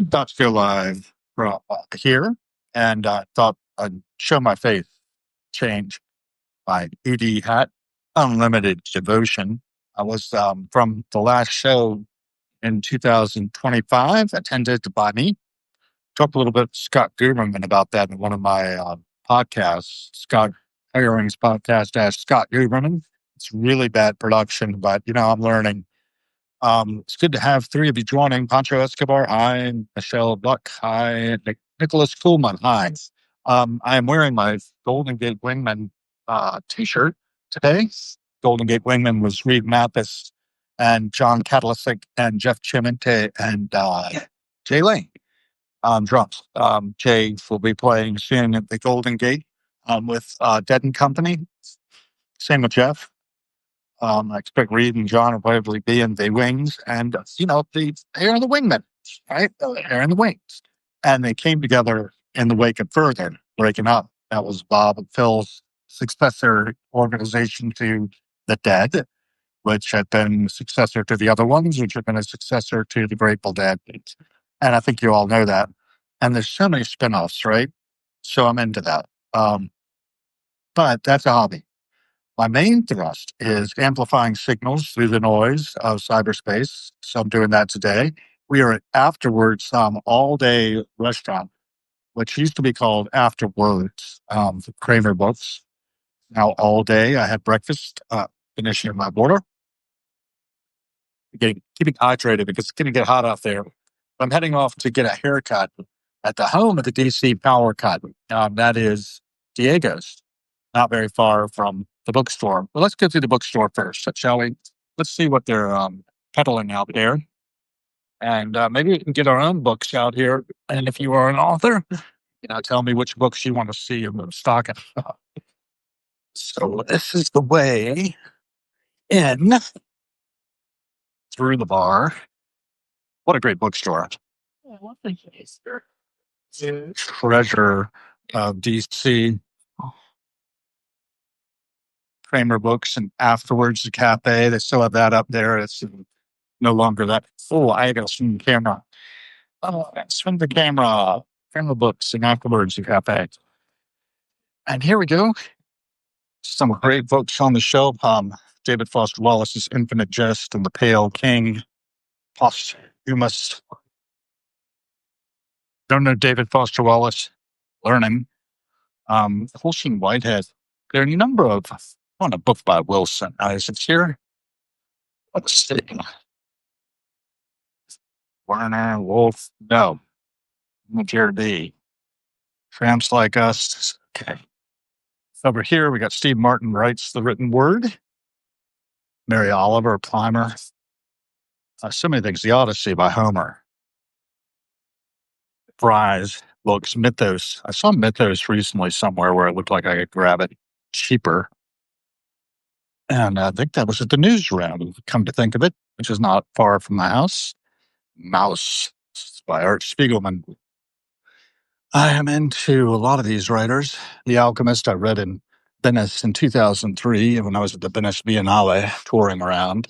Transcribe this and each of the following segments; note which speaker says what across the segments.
Speaker 1: Dutch Go Live from here, and thought I'd show my faith change by ED Hat, Unlimited Devotion. I was from the last show in 2025, attended by me. Talked a little bit to Scott Guberman about that in one of my podcasts, Scott Hiring's podcast, Ask Scott Guberman. It's really bad production, but I'm learning. It's good to have three of you joining. Pancho Escobar, hi. Michelle Buck, hi. Nicholas Kuhlman, hi. I am wearing my Golden Gate Wingman t-shirt today. Golden Gate Wingman was Reed Mathis and John Catalysic and Jeff Chimente and Jay Lane on drums. Jay will be playing soon at the Golden Gate with Dead and Company. Same with Jeff. I expect Reed and John will probably be in the wings, and they're the wingmen, right? They're in the wings, and they came together in the wake of Further breaking up. That was Bob and Phil's successor organization to the Dead, which had been successor to the other ones, which had been a successor to the Grateful Dead, and I think you all know that. And there's so many spinoffs, right? So I'm into that. But that's a hobby. My main thrust is amplifying signals through the noise of cyberspace. So I'm doing that today. We are at Afterwards all day restaurant, which used to be called Afterwards for Kramer Books. Now all day I had breakfast, finishing my water, keeping hydrated because it's going to get hot out there. I'm heading off to get a haircut at the home of the DC Power Cut. That is Diego's, not very far from the bookstore. Well, let's go through the bookstore first, shall we? Let's see what they're peddling out there. And maybe we can get our own books out here. And if you are an author, tell me which books you want to see in stocking. So this is the way in through the bar. What a great bookstore. Treasure of DC. Kramer Books, and Afterwards the cafe. They still have that up there. It's no longer that full. I gotta swing the camera. Swing the camera. Kramer Books and Afterwards the cafe. And here we go. Some great books on the shelf. David Foster Wallace's Infinite Jest and The Pale King. Posthumous. Don't know David Foster Wallace. Learning. Holstein Whitehead. There are a number of. I want a book by Wilson. Is it here? Let's see. Werner Wolf. No. Dear D. Tramps Like Us. Okay. Over here, we got Steve Martin Writes the Written Word. Mary Oliver, Primer. So many things. The Odyssey by Homer. Fry's books. Mythos. I saw Mythos recently somewhere where it looked like I could grab it cheaper. And I think that was at the newsroom, come to think of it, which is not far from my house. Mouse by Art Spiegelman. I am into a lot of these writers. The Alchemist I read in Venice in 2003 when I was at the Venice Biennale touring around.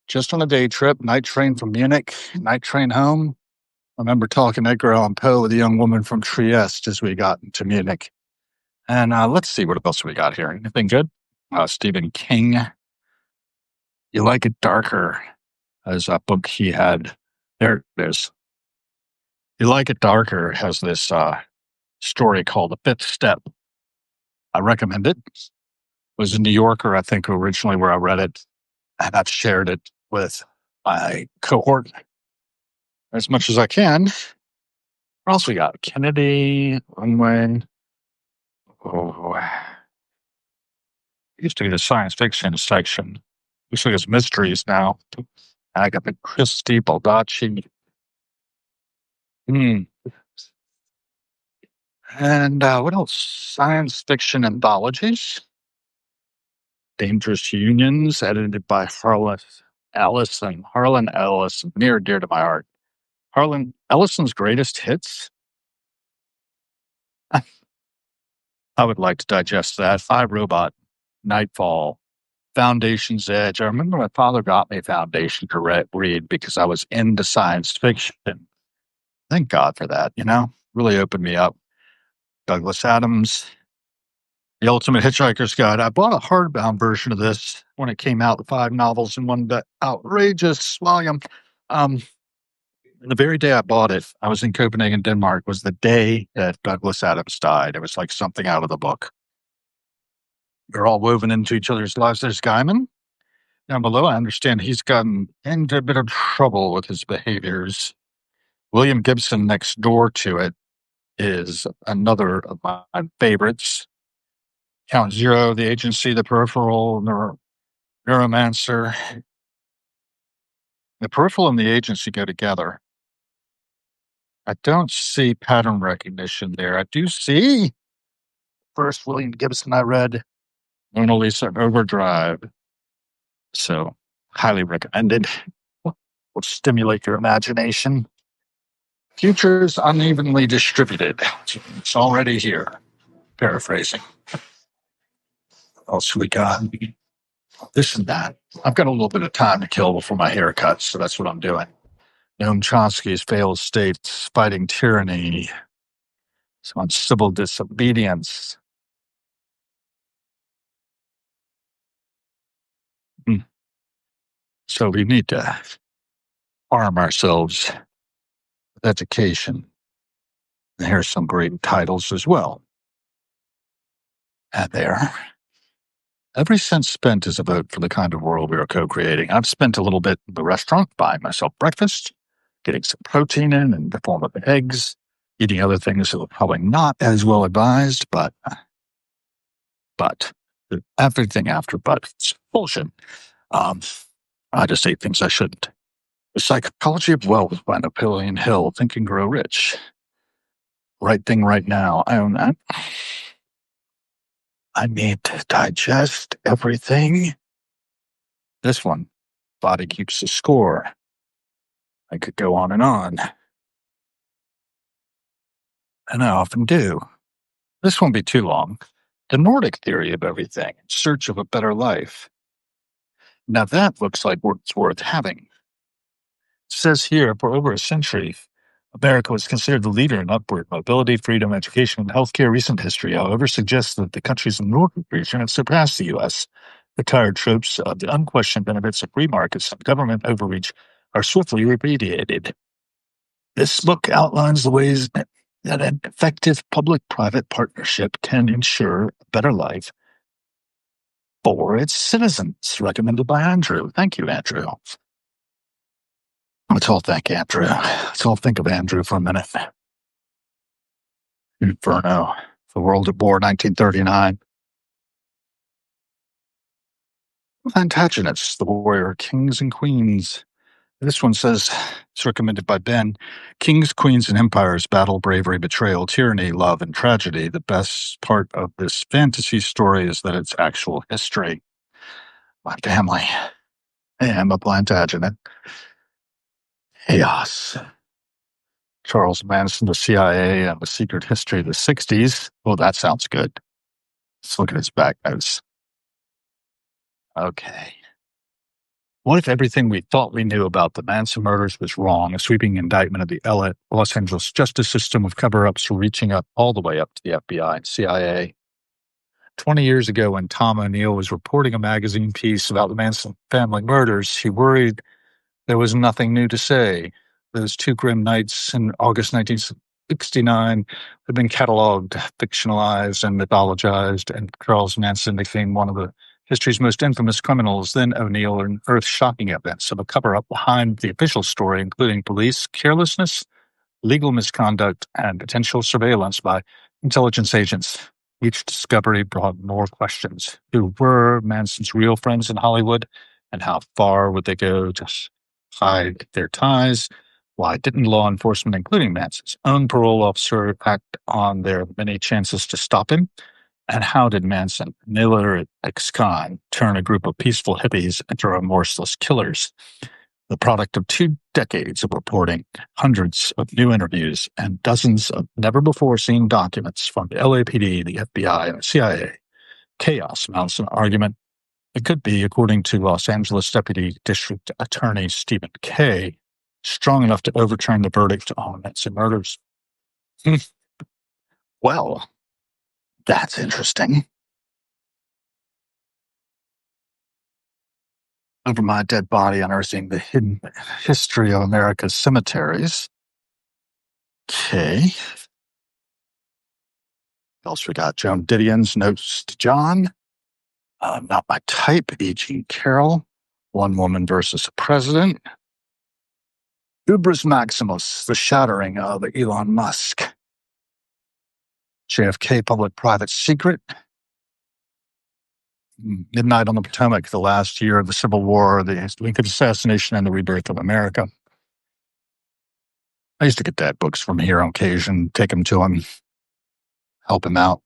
Speaker 1: Just on a day trip, night train from Munich, night train home. I remember talking Edgar Allan Poe with a young woman from Trieste as we got into Munich. And let's see what else we got here. Anything good? Stephen King. You Like It Darker, as a book he had. There's You Like It Darker has this story called The Fifth Step. I recommend it. It was a New Yorker, I think, originally where I read it. And I've shared it with my cohort as much as I can. What else we got? Kennedy, Runway. Oh, used to be the science fiction section. Looks like it's mysteries now. I got the Christie Baldacci. And what else? Science fiction anthologies. Dangerous Unions, edited by Harlan Ellison. Harlan Ellison, near and dear to my heart. Harlan Ellison's greatest hits. I would like to digest that. I, Robot, Nightfall, Foundation's Edge. I remember my father got me Foundation to read because I was into science fiction. Thank God for that, really opened me up. Douglas Adams, The Ultimate Hitchhiker's Guide. I bought a hardbound version of this when it came out, the 5 novels in one outrageous volume. The very day I bought it, I was in Copenhagen, Denmark, was the day that Douglas Adams died. It was like something out of the book. They're all woven into each other's lives. There's Gaiman down below. I understand he's gotten into a bit of trouble with his behaviors. William Gibson next door to it is another of my favorites. Count Zero, The Agency, The Peripheral, Neuromancer. The Peripheral and The Agency go together. I don't see pattern recognition there. I do see first William Gibson I read, Mona Lisa Overdrive. So highly recommended. Will stimulate your imagination. Futures unevenly distributed. It's already here. Paraphrasing. What else we got? This and that. I've got a little bit of time to kill before my hair cuts, so that's what I'm doing. Noam Chomsky's Failed States, Fighting Tyranny. So on civil disobedience. So we need to arm ourselves with education. And here's some great titles as well. And there. Every cent spent is a vote for the kind of world we are co-creating. I've spent a little bit in the restaurant buying myself breakfast, getting some protein in the form of eggs, eating other things that were probably not as well advised, but everything after but, it's bullshit. I just ate things I shouldn't. The Psychology of Wealth by Napoleon Hill, Think and Grow Rich. Right Thing Right Now. I own that. I need to digest everything. This one, Body Keeps the Score. I could go on. And I often do. This won't be too long. The Nordic Theory of Everything, In Search of a Better Life. Now that looks like what's worth having. It says here, for over a century, America was considered the leader in upward mobility, freedom, education, and healthcare. Recent history, however, suggests that the countries in the Nordic region have surpassed the U.S. The tired tropes of the unquestioned benefits of free markets and government overreach are swiftly repudiated. This book outlines the ways that an effective public-private partnership can ensure a better life for its citizens, recommended by Andrew. Thank you, Andrew. Let's all thank Andrew. Let's all think of Andrew for a minute. Inferno, The World at War, 1939. Plantagenets, The Warrior, Kings and Queens. This one says, it's recommended by Ben, Kings, Queens, and Empires, Battle, Bravery, Betrayal, Tyranny, Love, and Tragedy. The best part of this fantasy story is that it's actual history. My family. Hey, I'm a Plantagenet. Chaos. Charles Manson, the CIA, and the Secret History of the 60s. Well, that sounds good. Let's look at his back notes. Okay. What if everything we thought we knew about the Manson murders was wrong? A sweeping indictment of the Los Angeles justice system of cover-ups reaching up all the way up to the FBI and CIA. 20 years ago, when Tom O'Neill was reporting a magazine piece about the Manson family murders, he worried there was nothing new to say. Those 2 grim nights in August 1969 had been cataloged, fictionalized, and mythologized, and Charles Manson became one of the history's most infamous criminals. Then O'Neill unearthed shocking evidence of a cover-up behind the official story, including police carelessness, legal misconduct, and potential surveillance by intelligence agents. Each discovery brought more questions. Who were Manson's real friends in Hollywood, and how far would they go to hide their ties? Why didn't law enforcement, including Manson's own parole officer, act on their many chances to stop him? And how did Manson, an illiterate ex-con, turn a group of peaceful hippies into remorseless killers? The product of 2 decades of reporting, hundreds of new interviews, and dozens of never-before-seen documents from the LAPD, the FBI, and the CIA. Chaos mounts an argument It could be, according to Los Angeles Deputy District Attorney Stephen Kay, strong enough to overturn the verdict on Nancy murders. Well, that's interesting. Over my dead body, unearthing the hidden history of America's cemeteries. Okay. What else we got? Joan Didion's Notes to John. Not my type. E.G. Carroll. One Woman versus a President. Ubris Maximus, The Shattering of Elon Musk. JFK, Public-Private Secret. Midnight on the Potomac, The Last Year of the Civil War, The Lincoln Assassination, and the Rebirth of America. I used to get dad books from here on occasion, take him to him, help him out,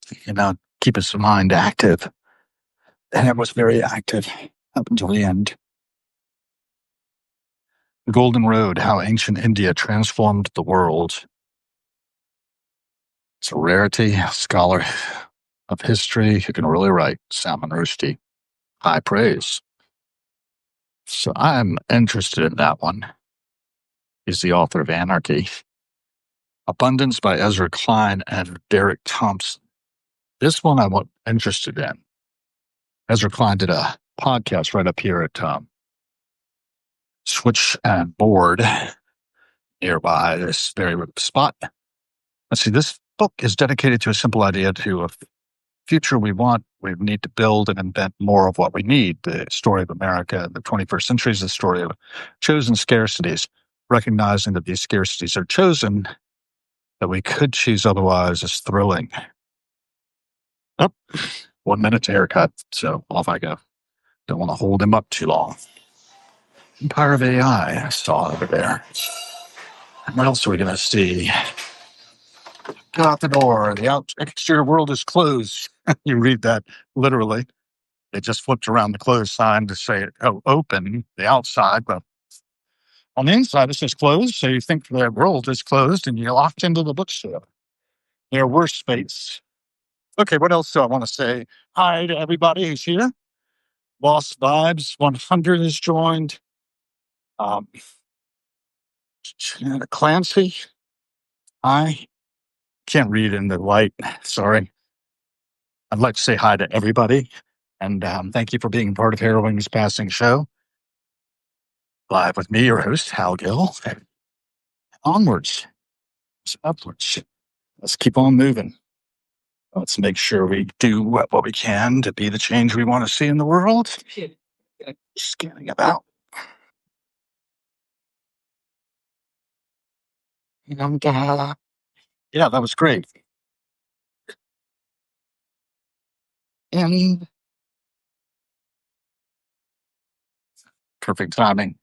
Speaker 1: keep his mind active. And it was very active up until the end. The Golden Road, How Ancient India Transformed the World. It's a rarity, a scholar of history who can really write. Salman Rushdie. High praise. So I'm interested in that one. He's the author of Anarchy. Abundance by Ezra Klein and Derek Thompson. This one I'm interested in. Ezra Klein did a podcast right up here at Switch and Board nearby this very spot. Let's see, this book is dedicated to a simple idea to a future we want. We need to build and invent more of what we need. The story of America in the 21st century is the story of chosen scarcities, recognizing that these scarcities are chosen, that we could choose otherwise is thrilling. Oh, 1 minute to haircut, so off I go. Don't want to hold him up too long. Empire of AI, I saw over there. And what else are we going to see? Go out the door. The exterior world is closed. You read that literally. They just flipped around the closed sign to say, open, the outside, but on the inside it says closed, so you think the world is closed and you're locked into the bookstore. Their worst space. Okay, what else do I want to say? Hi to everybody who's here. Lost Vibes 100 has joined. Clancy. I can't read in the light. Sorry. I'd like to say hi to everybody. And thank you for being part of Harrowing's Passing Show. Live with me, your host, Hal Gill. Onwards. Upwards. Let's keep on moving. Let's make sure we do what we can to be the change we want to see in the world. Scanning about. And yeah, that was great. And perfect timing.